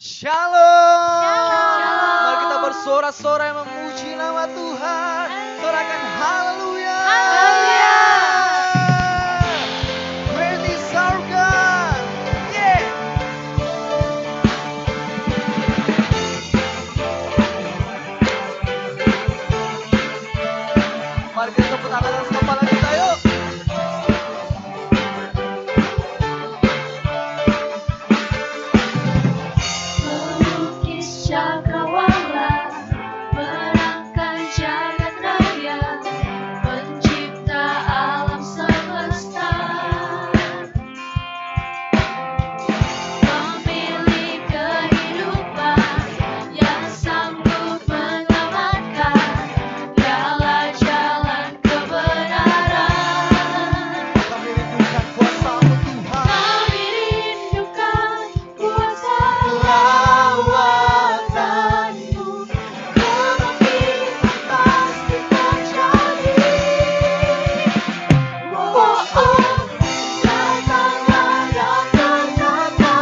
Shalom. Shalom. Mari kita bersorak-sorai memuji nama Tuhan. Sorakan haleluya. Haleluya. Great is our God. Yeah. Mari kita tepuk tangan atas kepala kita yuk. Pelukis cakrawala, merangkai jagat raya, pencipta alam semesta, pemilik kehidupan yang sanggup menyelamatkan segala jalan kebenaran. Kami rindukan kuasa-Mu Tuhan. Kami rindukan kuasa Lawatanmu kebangkitan pasti terjadi. Datanglah yang ternyata,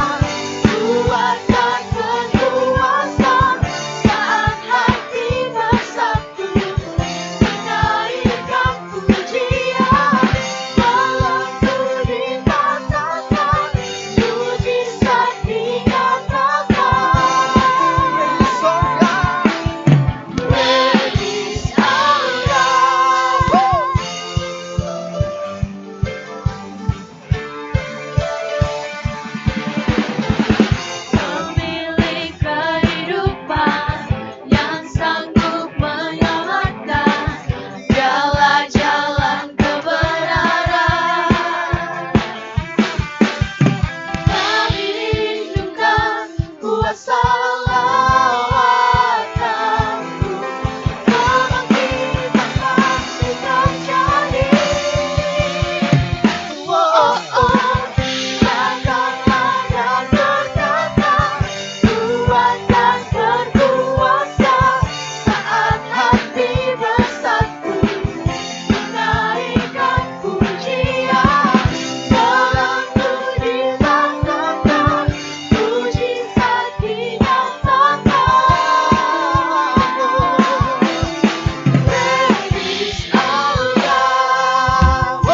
kuat dan berkuasa, saat hati bersatu, menaikkan pujian, dalamku dikatakan, mujizat dinyatakan. Great is our God. Pemilik kehidupan yang sanggup menyelamatkan segala jalan kebenaran. Kami rindukan kuasa lawatanmu, kebangkitan pasti terjadi. Datanglah yang ternyata, kuat dan berkuasa, saat hati bersatu, menaikkan pujian, dalamku dikatakan, mujizat dinyatakan. Great is our God.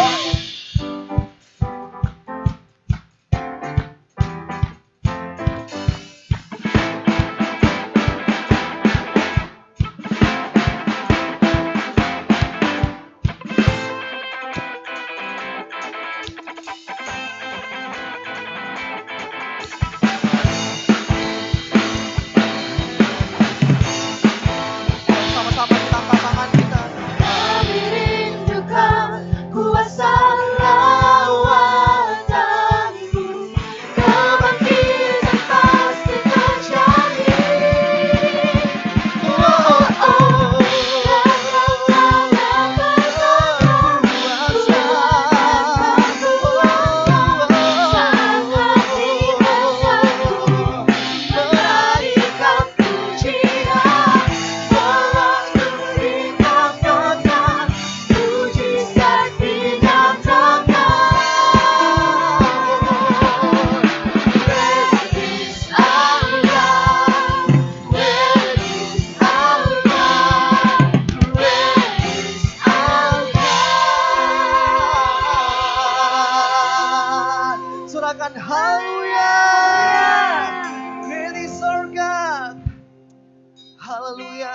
Sama-sama kita angkat tangan kita. Kami rindukan kuasa lawatanmu, kebangkitan pasti terjadi. Surahkan haleluya. Great is our God. Haleluya.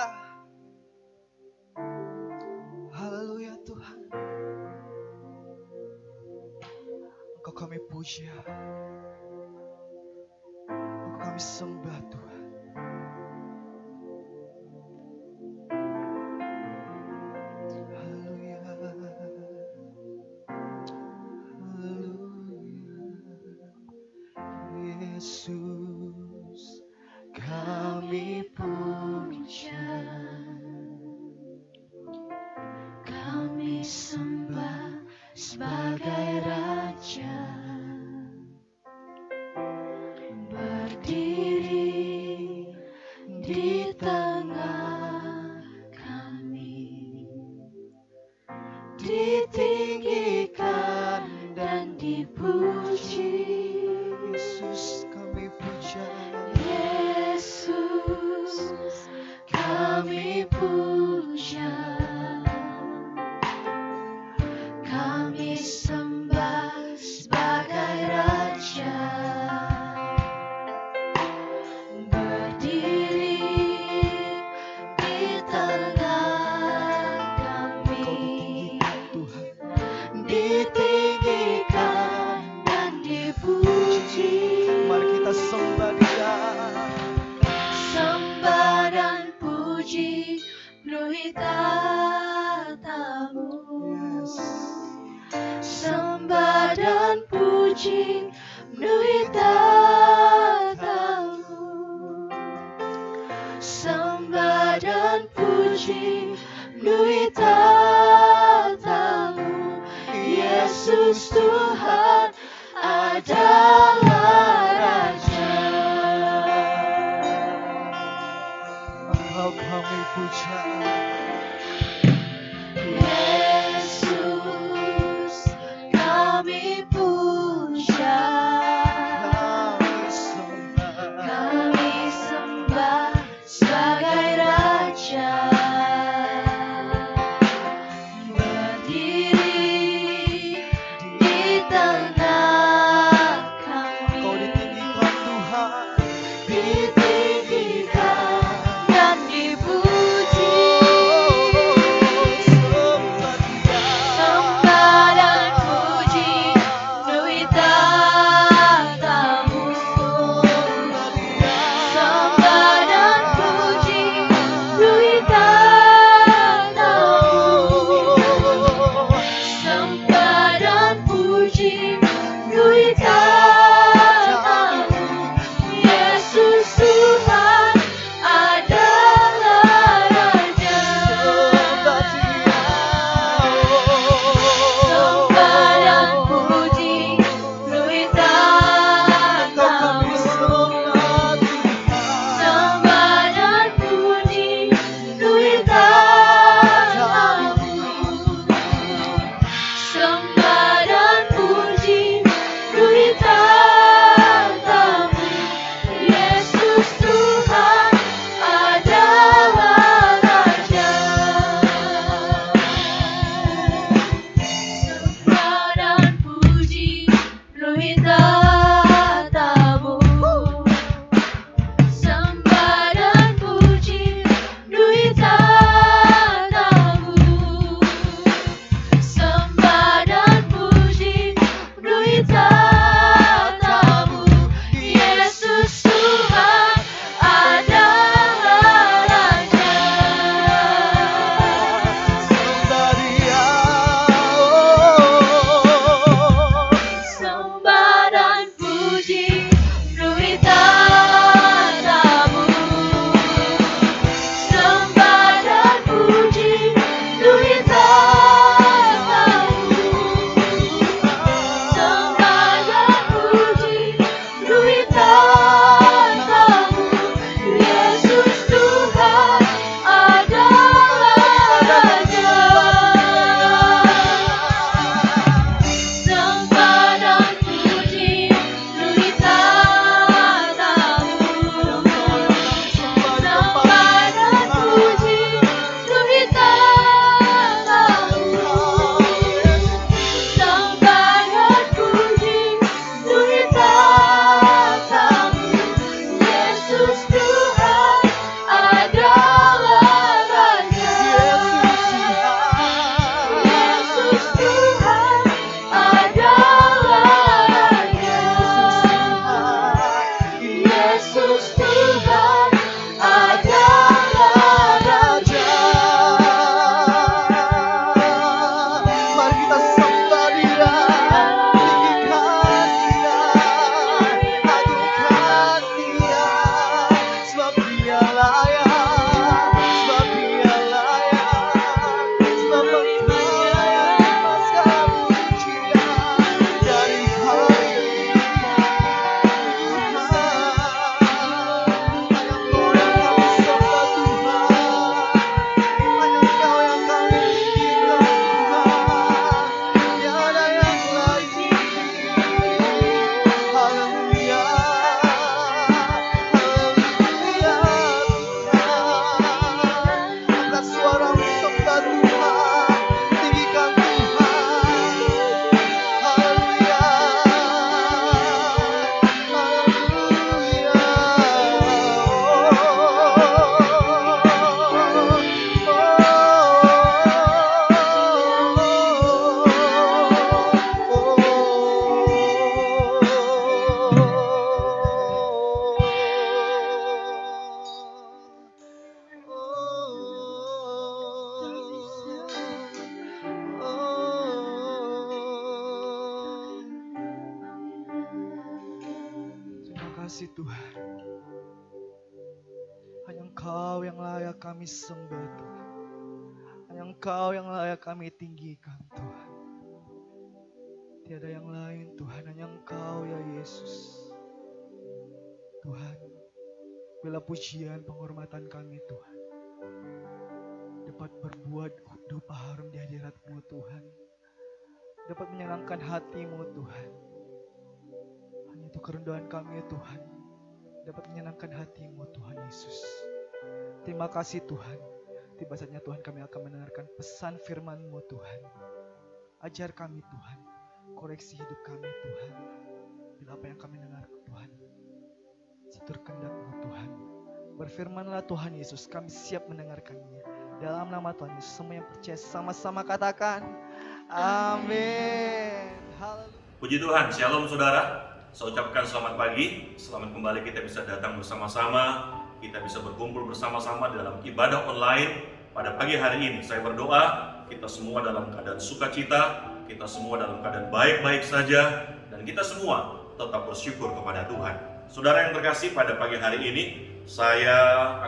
Haleluya Tuhan. Engkau kami puja. Engkau kami sembah Tuhan. Haleluya. Yesus, kami puja, Kami sembah sebagai Raja, berdiri di tengah kami, ditinggikan dan dipuji. Yesus kami puja. Yesus kami puja, kami sembah sebagai Raja, berdiri di tengah kami, ditinggikan dan dipuji. Mari kita sembah Dia. Sembah dan puji penuhi tatamu. Yes. Sembah dan puji penuhi tatamu. Sembah dan puji penuhi tatamu. Yesus Tuhan adalah Raja. Engkau kami puja. Yesus kami puja, kami sembah sebagai Raja, berdiri di tengah kami, Kau ditinggikan Tuhan. ditinggikan dan dipuji. kasih Tuhan. Hanya Engkau yang layak kami sembah Tuhan. Hanya Engkau yang layak kami tinggikan Tuhan. Tiada yang lain Tuhan, hanya Engkau ya Yesus. Tuhan, bila pujian penghormatan kami Tuhan dapat berbuat dupa harum di hadirat-Mu Tuhan, dapat menyenangkan hati-Mu Tuhan. Hanya itu kerendahan kami ya Tuhan, dapat menyenangkan hati-Mu Tuhan Yesus. Terima kasih Tuhan. Tiba saatnya Tuhan kami akan mendengarkan pesan firman-Mu Tuhan. Ajar kami Tuhan, koreksi hidup kami Tuhan. Bila apa yang kami dengar Tuhan seturut kehendak-Mu Tuhan. Berfirmanlah Tuhan Yesus, kami siap mendengarkannya. Dalam nama Tuhan Yesus, semua yang percaya sama-sama katakan amin. Haleluya. Puji Tuhan, shalom saudara. Saya ucapkan selamat pagi. Selamat kembali kita bisa datang bersama-sama. Kita bisa berkumpul bersama-sama dalam ibadah online pada pagi hari ini. Saya berdoa kita semua dalam keadaan sukacita, kita semua dalam keadaan baik-baik saja, dan kita semua tetap bersyukur kepada Tuhan. Saudara yang terkasih, pada pagi hari ini saya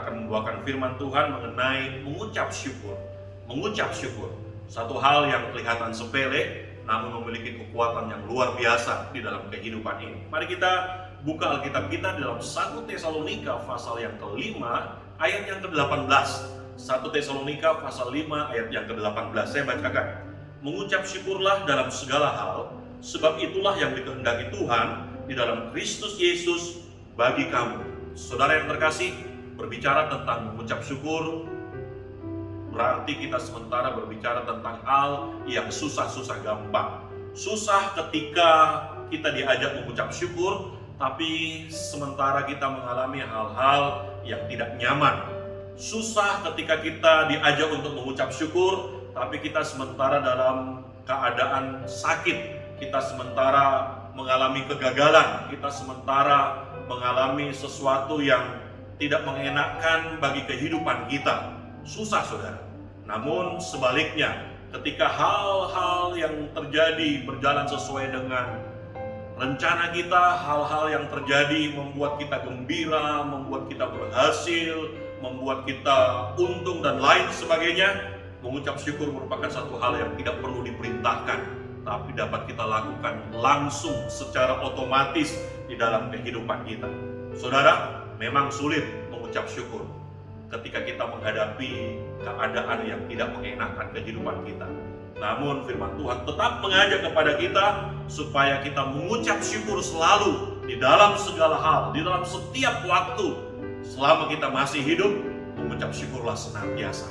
akan membawakan firman Tuhan mengenai mengucap syukur. Mengucap syukur, satu hal yang kelihatan sepele namun memiliki kekuatan yang luar biasa di dalam kehidupan ini. Mari kita buka Alkitab kita dalam 1 Tesalonika pasal yang ke-5 ayat yang ke-18. 1 Tesalonika pasal 5 ayat yang ke-18. Saya bacakan. Mengucap syukurlah dalam segala hal, sebab itulah yang dikehendaki Tuhan di dalam Kristus Yesus bagi kamu. Saudara yang terkasih, berbicara tentang mengucap syukur berarti kita sementara berbicara tentang hal yang susah-susah gampang. Susah ketika kita diajak mengucap syukur, tapi sementara kita mengalami hal-hal yang tidak nyaman. Susah ketika kita diajak untuk mengucap syukur, tapi kita sementara dalam keadaan sakit. Kita sementara mengalami kegagalan. Kita sementara mengalami sesuatu yang tidak mengenakan bagi kehidupan kita. Susah saudara. Namun sebaliknya, ketika hal-hal yang terjadi berjalan sesuai dengan rencana kita, hal-hal yang terjadi membuat kita gembira, membuat kita berhasil, membuat kita untung dan lain sebagainya, mengucap syukur merupakan satu hal yang tidak perlu diperintahkan, tapi dapat kita lakukan langsung secara otomatis di dalam kehidupan kita. Saudara, memang sulit mengucap syukur ketika kita menghadapi keadaan yang tidak mengenakan kehidupan kita. Namun firman Tuhan tetap mengajak kepada kita supaya kita mengucap syukur selalu di dalam segala hal, di dalam setiap waktu. Selama kita masih hidup, mengucap syukurlah senantiasa.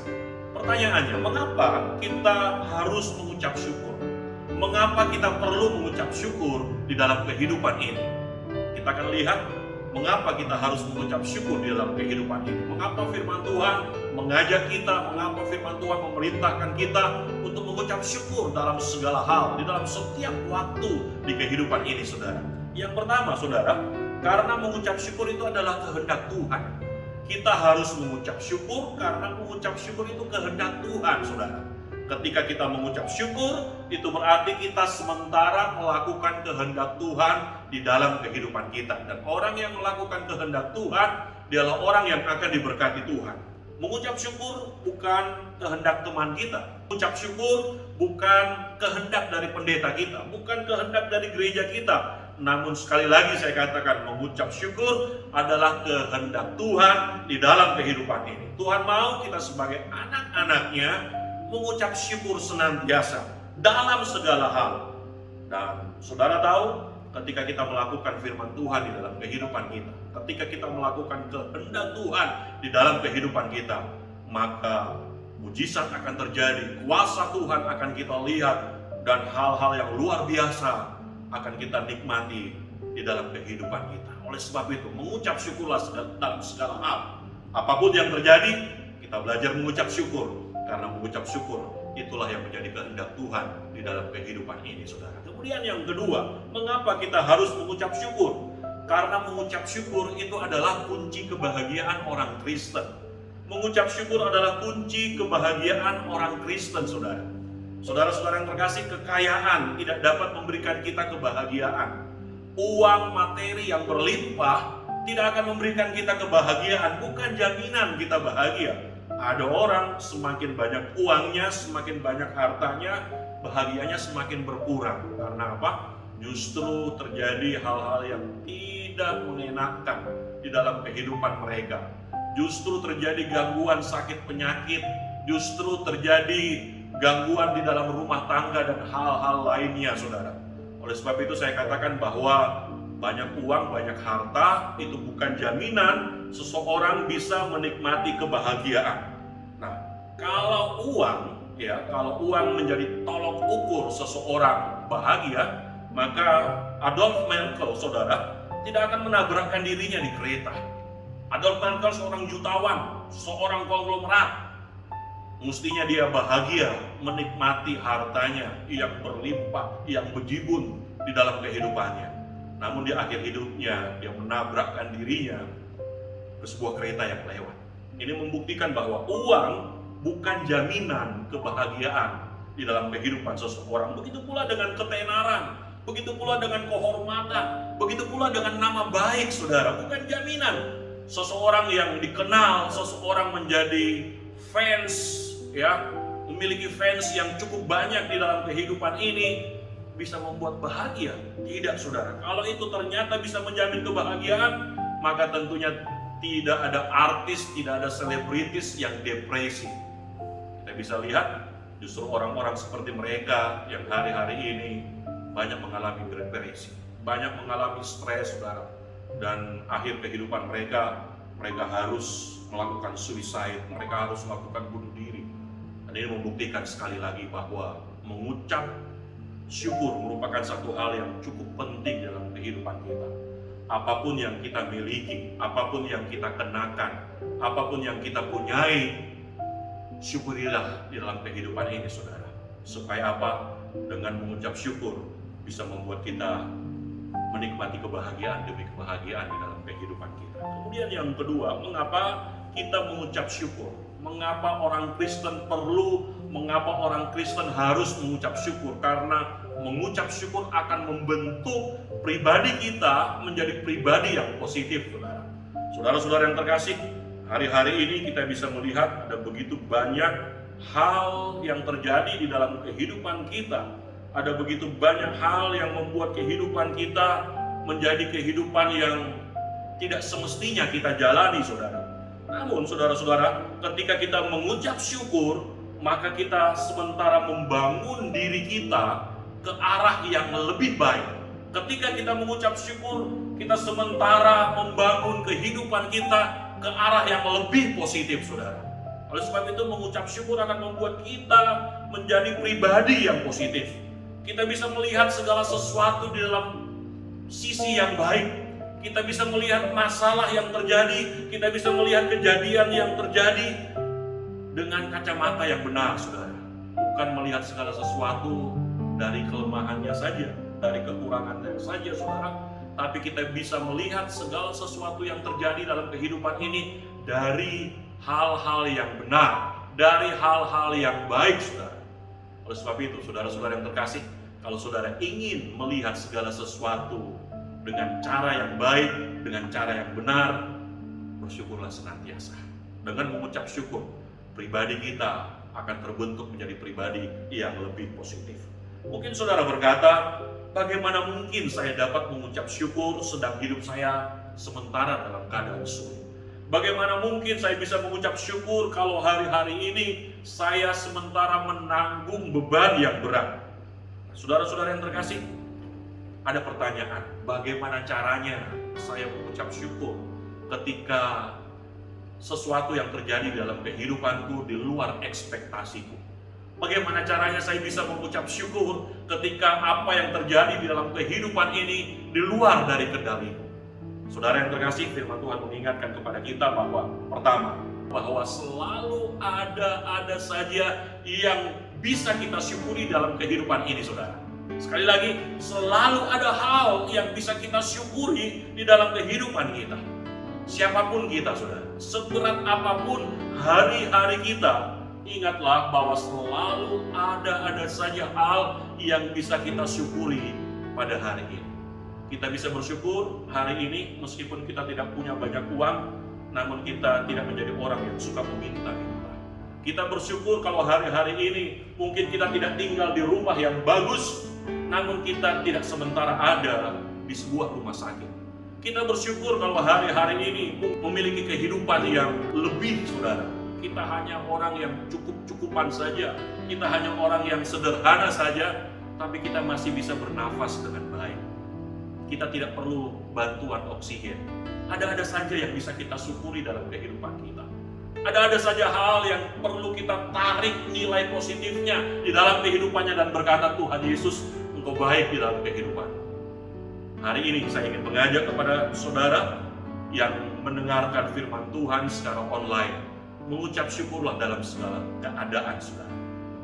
Pertanyaannya, mengapa kita harus mengucap syukur? Mengapa kita perlu mengucap syukur di dalam kehidupan ini? Kita akan lihat mengapa kita harus mengucap syukur di dalam kehidupan ini. Mengapa firman Tuhan mengajak kita, mengapa firman Tuhan memerintahkan kita untuk mengucap syukur dalam segala hal, di dalam setiap waktu di kehidupan ini, saudara. Yang pertama, saudara, karena mengucap syukur itu adalah kehendak Tuhan. Kita harus mengucap syukur karena mengucap syukur itu kehendak Tuhan, saudara. Ketika kita mengucap syukur, itu berarti kita sementara melakukan kehendak Tuhan di dalam kehidupan kita. Dan orang yang melakukan kehendak Tuhan, dialah orang yang akan diberkati Tuhan. Mengucap syukur bukan kehendak teman kita. Mengucap syukur bukan kehendak dari pendeta kita, bukan kehendak dari gereja kita. Namun sekali lagi saya katakan, mengucap syukur adalah kehendak Tuhan di dalam kehidupan ini. Tuhan mau kita sebagai anak-anaknya mengucap syukur senantiasa dalam segala hal. Dan saudara tahu, ketika kita melakukan firman Tuhan di dalam kehidupan kita, ketika kita melakukan kehendak Tuhan di dalam kehidupan kita, maka mujizat akan terjadi, kuasa Tuhan akan kita lihat, dan hal-hal yang luar biasa akan kita nikmati di dalam kehidupan kita. Oleh sebab itu, mengucap syukurlah dalam segala hal. Apapun yang terjadi, kita belajar mengucap syukur. Karena mengucap syukur, itulah yang menjadi kehendak Tuhan di dalam kehidupan ini, saudara. Kemudian yang kedua, mengapa kita harus mengucap syukur? Karena mengucap syukur itu adalah kunci kebahagiaan orang Kristen. Mengucap syukur adalah kunci kebahagiaan orang Kristen, saudara. Saudara-saudara yang terkasih, kekayaan tidak dapat memberikan kita kebahagiaan. Uang materi yang berlimpah tidak akan memberikan kita kebahagiaan, bukan jaminan kita bahagia. Ada orang semakin banyak uangnya, semakin banyak hartanya, bahagianya semakin berkurang. Karena apa? Justru terjadi hal-hal yang tidak mengenakan di dalam kehidupan mereka. Justru terjadi gangguan sakit penyakit, justru terjadi gangguan di dalam rumah tangga dan hal-hal lainnya, saudara. Oleh sebab itu saya katakan bahwa banyak uang, banyak harta itu bukan jaminan seseorang bisa menikmati kebahagiaan. Nah, kalau uang menjadi tolok ukur seseorang bahagia, maka Adolf Merkel, saudara, tidak akan menabrakkan dirinya di kereta. Adolf Merkel seorang jutawan, seorang konglomerat. Mestinya dia bahagia menikmati hartanya yang berlimpah, yang bejibun di dalam kehidupannya. Namun di akhir hidupnya dia menabrakkan dirinya ke sebuah kereta yang lewat. Ini membuktikan bahwa uang bukan jaminan kebahagiaan di dalam kehidupan seseorang. Begitu pula dengan ketenaran, begitu pula dengan kehormatan, begitu pula dengan nama baik, saudara. Bukan jaminan seseorang yang dikenal, seseorang menjadi fans, memiliki fans yang cukup banyak di dalam kehidupan ini bisa membuat bahagia. Tidak, saudara. Kalau itu ternyata bisa menjamin kebahagiaan, maka tentunya tidak ada artis, tidak ada selebritis yang depresi. Kita bisa lihat justru orang-orang seperti mereka yang hari-hari ini banyak mengalami depresi, banyak mengalami stres, saudara. Dan akhir kehidupan mereka harus melakukan suicide, mereka harus melakukan bunuh diri. Dan ini membuktikan sekali lagi bahwa mengucap syukur merupakan satu hal yang cukup penting dalam kehidupan kita. Apapun yang kita miliki, apapun yang kita kenakan, apapun yang kita punyai, syukurilah di dalam kehidupan ini, saudara. Supaya apa? Dengan mengucap syukur bisa membuat kita menikmati kebahagiaan demi kebahagiaan di dalam kehidupan kita. Kemudian yang kedua, mengapa kita mengucap syukur? Mengapa orang Kristen mengapa orang Kristen harus mengucap syukur? Karena mengucap syukur akan membentuk pribadi kita menjadi pribadi yang positif, saudara. Saudara-saudara yang terkasih, hari-hari ini kita bisa melihat ada begitu banyak hal yang terjadi di dalam kehidupan kita. Ada begitu banyak hal yang membuat kehidupan kita menjadi kehidupan yang tidak semestinya kita jalani, saudara. Namun saudara-saudara, ketika kita mengucap syukur, maka kita sementara membangun diri kita ke arah yang lebih baik. Ketika kita mengucap syukur, kita sementara membangun kehidupan kita ke arah yang lebih positif, saudara. Oleh sebab itu mengucap syukur akan membuat kita menjadi pribadi yang positif. Kita bisa melihat segala sesuatu di dalam sisi yang baik. Kita bisa melihat masalah yang terjadi, kita bisa melihat kejadian yang terjadi dengan kacamata yang benar, saudara. Bukan melihat segala sesuatu dari kelemahannya saja, dari kekurangannya saja, saudara. Tapi kita bisa melihat segala sesuatu yang terjadi dalam kehidupan ini dari hal-hal yang benar, dari hal-hal yang baik, saudara. Oleh sebab itu, saudara-saudara yang terkasih, kalau saudara ingin melihat segala sesuatu dengan cara yang baik, dengan cara yang benar, bersyukurlah senantiasa. Dengan mengucap syukur, pribadi kita akan terbentuk menjadi pribadi yang lebih positif. Mungkin saudara berkata, bagaimana mungkin saya dapat mengucap syukur sedang hidup saya sementara dalam keadaan sulit? Bagaimana mungkin saya bisa mengucap syukur kalau hari-hari ini saya sementara menanggung beban yang berat? Saudara-saudara yang terkasih, ada pertanyaan, bagaimana caranya saya mengucap syukur ketika sesuatu yang terjadi dalam kehidupanku di luar ekspektasiku? Bagaimana caranya saya bisa mengucap syukur ketika apa yang terjadi di dalam kehidupan ini di luar dari kendaliku? Saudara yang terkasih, firman Tuhan mengingatkan kepada kita bahwa pertama, bahwa selalu ada saja yang bisa kita syukuri dalam kehidupan ini, saudara. Sekali lagi, selalu ada hal yang bisa kita syukuri di dalam kehidupan kita. Siapapun kita, saudara, seberat apapun hari-hari kita, ingatlah bahwa selalu ada saja hal yang bisa kita syukuri pada hari ini. Kita bisa bersyukur hari ini meskipun kita tidak punya banyak uang, namun kita tidak menjadi orang yang suka meminta-minta. Kita bersyukur kalau hari-hari ini mungkin kita tidak tinggal di rumah yang bagus, namun kita tidak sementara ada di sebuah rumah sakit. Kita bersyukur kalau hari-hari ini memiliki kehidupan yang lebih, saudara. Kita hanya orang yang cukup-cukupan saja, kita hanya orang yang sederhana saja, tapi kita masih bisa bernafas dengan baik. Kita tidak perlu bantuan oksigen. Ada-ada saja yang bisa kita syukuri dalam kehidupan kita. Ada-ada saja hal yang perlu kita tarik nilai positifnya di dalam kehidupannya dan berkata, Tuhan Yesus, Engkau baik di dalam kehidupan. Hari ini saya ingin mengajak kepada saudara yang mendengarkan firman Tuhan secara online, mengucap syukurlah dalam segala keadaan, saudara.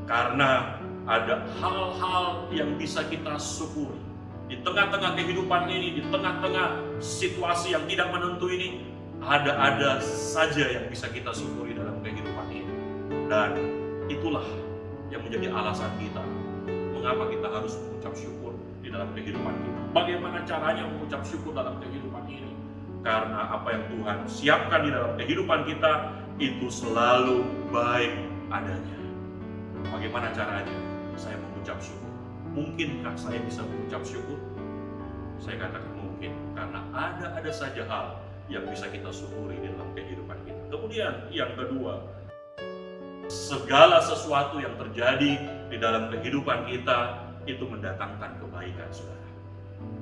Karena ada hal-hal yang bisa kita syukuri. Di tengah-tengah kehidupan ini, di tengah-tengah situasi yang tidak menentu ini, ada saja yang bisa kita syukuri dalam kehidupan ini. Dan itulah yang menjadi alasan kita mengapa kita harus mengucap syukur di dalam kehidupan kita. Bagaimana caranya mengucap syukur dalam kehidupan ini? Karena apa yang Tuhan siapkan di dalam kehidupan kita itu selalu baik adanya. Bagaimana caranya saya mengucap syukur? Mungkinkah saya bisa mengucap syukur? Saya katakan mungkin, karena ada saja hal yang bisa kita syukuri di dalam kehidupan kita. Kemudian yang kedua, segala sesuatu yang terjadi di dalam kehidupan kita itu mendatangkan kebaikan, saudara.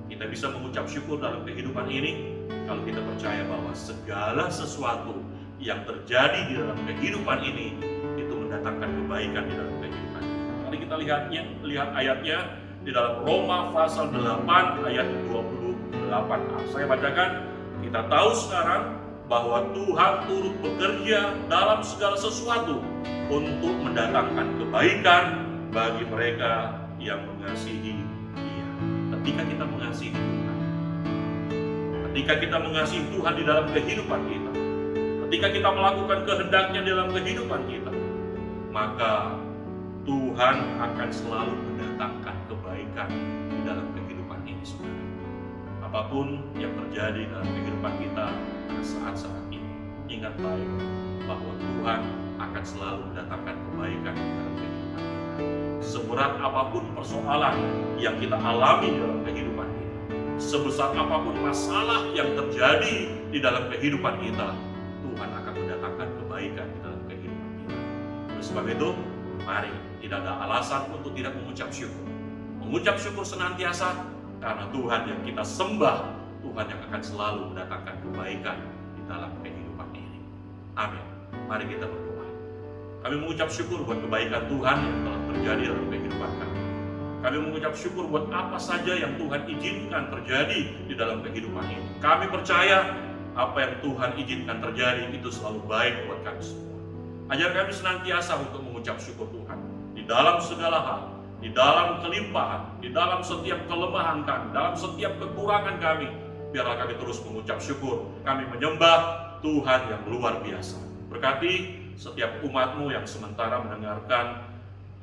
Kita bisa mengucap syukur dalam kehidupan ini kalau kita percaya bahwa segala sesuatu yang terjadi di dalam kehidupan ini itu mendatangkan kebaikan di dalam kehidupan kita. Mari kita lihat ayatnya di dalam Roma pasal 8 ayat 28a. Saya bacakan. Kita tahu sekarang bahwa Tuhan turut bekerja dalam segala sesuatu untuk mendatangkan kebaikan bagi mereka yang mengasihi Dia. Ketika kita mengasihi Tuhan, ketika kita mengasihi Tuhan di dalam kehidupan kita, ketika kita melakukan kehendak-Nya dalam kehidupan kita, maka Tuhan akan selalu mendatangkan kebaikan di dalam kehidupan ini, saudara. Apapun yang terjadi dalam kehidupan kita pada saat-saat ini, ingat baik bahwa Tuhan akan selalu mendatangkan kebaikan di dalam kehidupan kita. Seberat apapun persoalan yang kita alami dalam kehidupan kita, sebesar apapun masalah yang terjadi di dalam kehidupan kita, Tuhan akan mendatangkan kebaikan di dalam kehidupan kita. Oleh sebab itu, mari tidak ada alasan untuk tidak mengucap syukur. Mengucap syukur senantiasa, karena Tuhan yang kita sembah, Tuhan yang akan selalu mendatangkan kebaikan di dalam kehidupan ini. Amin. Mari kita berdoa. Kami mengucap syukur buat kebaikan Tuhan yang telah terjadi dalam kehidupan kami. Kami mengucap syukur buat apa saja yang Tuhan izinkan terjadi di dalam kehidupan ini. Kami percaya apa yang Tuhan izinkan terjadi itu selalu baik buat kami semua. Ajar kami senantiasa untuk mengucap syukur Tuhan di dalam segala hal, di dalam kelimpahan, di dalam setiap kelemahan kami, dalam setiap kekurangan kami. Biarlah kami terus mengucap syukur. Kami menyembah Tuhan yang luar biasa. Berkati setiap umat-Mu yang sementara mendengarkan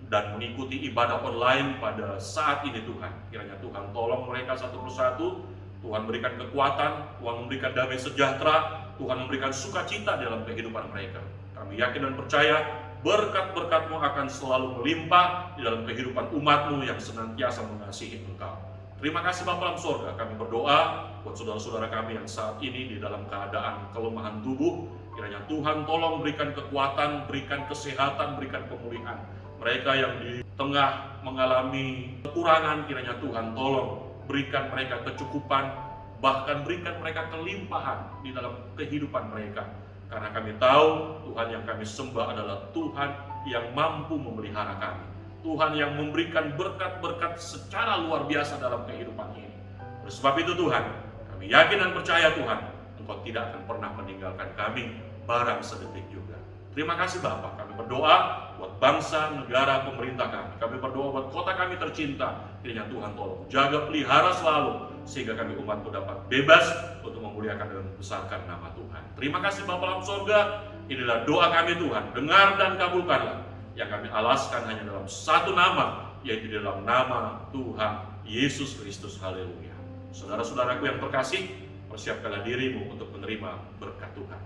dan mengikuti ibadah online pada saat ini, Tuhan. Kiranya Tuhan tolong mereka satu persatu. Tuhan berikan kekuatan, Tuhan memberikan damai sejahtera, Tuhan memberikan sukacita dalam kehidupan mereka. Kami yakin dan percaya berkat-berkat-Mu akan selalu melimpah di dalam kehidupan umat-Mu yang senantiasa mengasihi Engkau. Terima kasih Bapa dalam surga. Kami berdoa buat saudara-saudara kami yang saat ini di dalam keadaan kelemahan tubuh. Kiranya Tuhan tolong berikan kekuatan, berikan kesehatan, berikan pemulihan. Mereka yang di tengah mengalami kekurangan, kiranya Tuhan tolong berikan mereka kecukupan, bahkan berikan mereka kelimpahan di dalam kehidupan mereka. Karena kami tahu Tuhan yang kami sembah adalah Tuhan yang mampu memelihara kami. Tuhan yang memberikan berkat-berkat secara luar biasa dalam kehidupan ini. Oleh sebab itu Tuhan, kami yakin dan percaya Tuhan, Engkau tidak akan pernah meninggalkan kami barang sedetik juga. Terima kasih Bapa. Kami berdoa buat bangsa, negara, pemerintah kami. Kami berdoa buat kota kami tercinta. Kiranya Tuhan tolong jaga pelihara selalu, sehingga kami umat-Mu dapat bebas untuk memuliakan dan membesarkan nama Tuhan. Terima kasih Bapa dalam surga. Inilah doa kami Tuhan. Dengar dan kabulkanlah. Yang kami alaskan hanya dalam satu nama, yaitu dalam nama Tuhan Yesus Kristus. Haleluya. Saudara-saudaraku yang terkasih, persiapkanlah dirimu untuk menerima berkat Tuhan.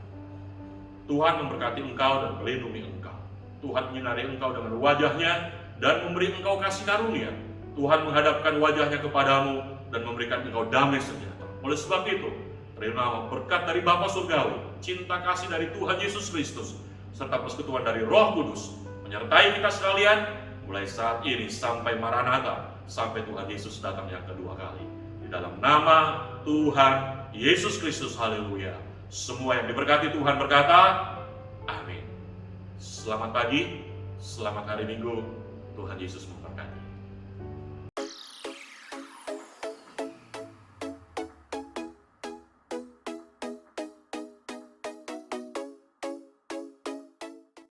Tuhan memberkati engkau dan melindungi engkau. Tuhan menyinari engkau dengan wajahnya dan memberi engkau kasih karunia. Tuhan menghadapkan wajahnya kepadamu dan memberikan engkau damai sejahtera. Oleh sebab itu, terimalah berkat dari Bapa Surgawi, cinta kasih dari Tuhan Yesus Kristus, serta persekutuan dari Roh Kudus menyertai kita sekalian mulai saat ini sampai Maranatha, sampai Tuhan Yesus datang yang kedua kali. Di dalam nama Tuhan Yesus Kristus, haleluya. Semua yang diberkati Tuhan berkata, amin. Selamat pagi, selamat hari Minggu, Tuhan Yesus memberkati.